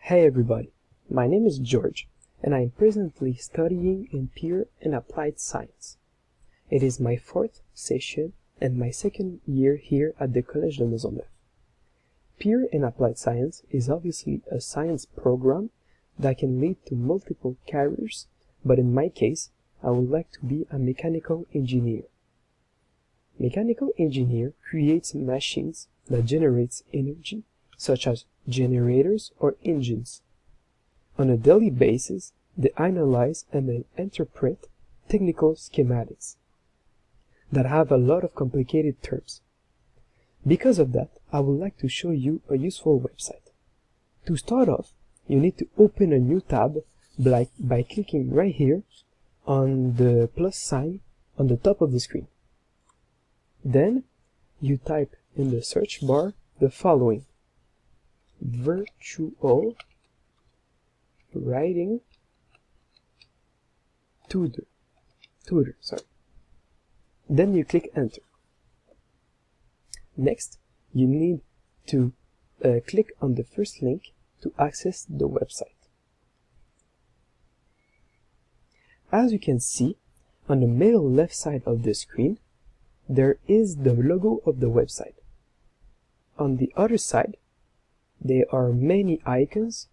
Hey everybody, my name is George and I am presently studying in Peer and Applied Science. It is my 4th session and my 2nd year here at the Collège de Maisonneuve. Peer and Applied Science is obviously a science program that can lead to multiple careers, but in my case, I would like to be a mechanical engineer. Mechanical engineer creates machines that generates energy, such as generators or engines. On a daily basis, they analyze and then interpret technical schematics that have a lot of complicated terms. Because of that, I would like to show you a useful website. To start off, you need to open a new tab by clicking right here on the plus sign on the top of the screen. Then, you type in the search bar the following: VirtualWritingTutor. Then you click enter. Next, you need to click on the first link to access the website. As you can see, on the middle left side of the screen, there is the logo of the website. On the other side, there are many icons.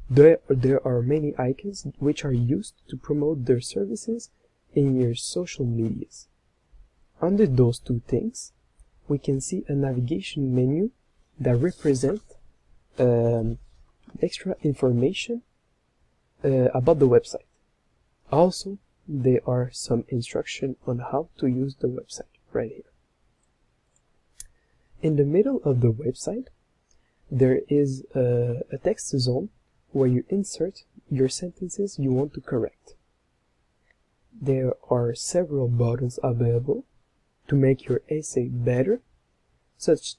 There are many icons which are used to promote their services in your social medias. Under those two things, we can see a navigation menu that represents extra information about the website. Also, there are some instructions on how to use the website right here. In the middle of the website, there is a text zone where you insert your sentences you want to correct. There are several buttons available to make your essay better, such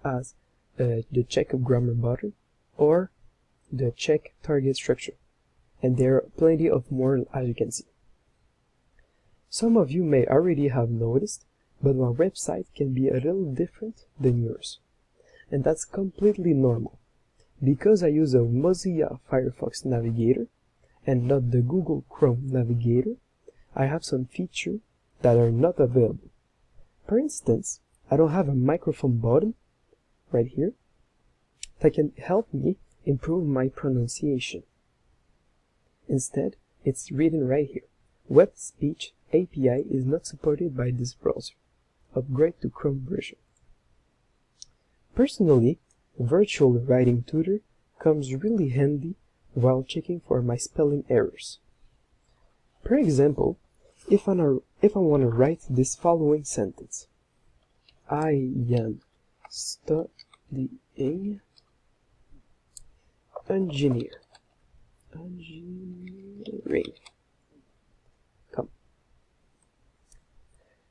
as the check grammar button or the check target structure, and there are plenty of more, as you can see. Some of you may already have noticed, but my website can be a little different than yours, and that's completely normal. Because I use a Mozilla Firefox navigator and not the Google Chrome navigator, I have some features that are not available. For instance, I don't have a microphone button right here that can help me improve my pronunciation. Instead, it's written right here: Web Speech API is not supported by this browser. Upgrade to Chrome version. Personally, VirtualWritingTutor comes really handy while checking for my spelling errors. For example, if I want to write this following sentence: I am studying engineering.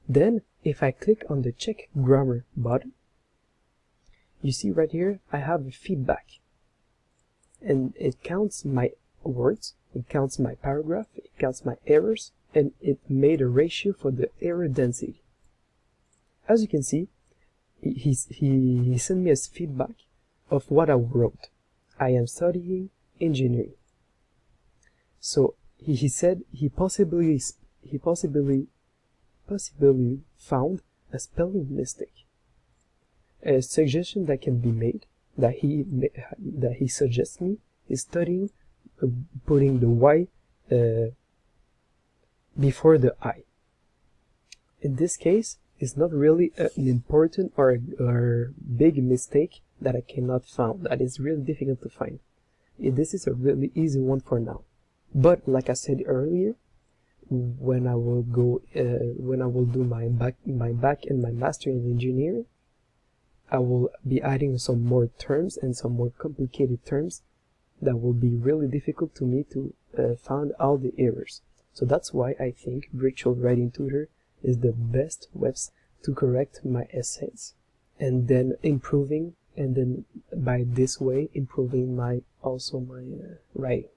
Then, if I click on the check grammar button, you see right here I have a feedback, and it counts my words, it counts my paragraph, it counts my errors, and it made a ratio for the error density. As you can see, he sent me as feedback of what I wrote. I am studying engineering. So he said he possibly found a spelling mistake. A suggestion that can be made that he suggests me is studying putting the Y before the I. In this case, it's not really an important or a big mistake that I cannot find. That is really difficult to find. This is a really easy one for now. But like I said earlier, when I will do my back and my master in engineering, I will be adding some more terms and some more complicated terms that will be really difficult to me to find all the errors. So that's why I think VirtualWritingTutor is the best website to correct my essays, and then by this way improving my writing.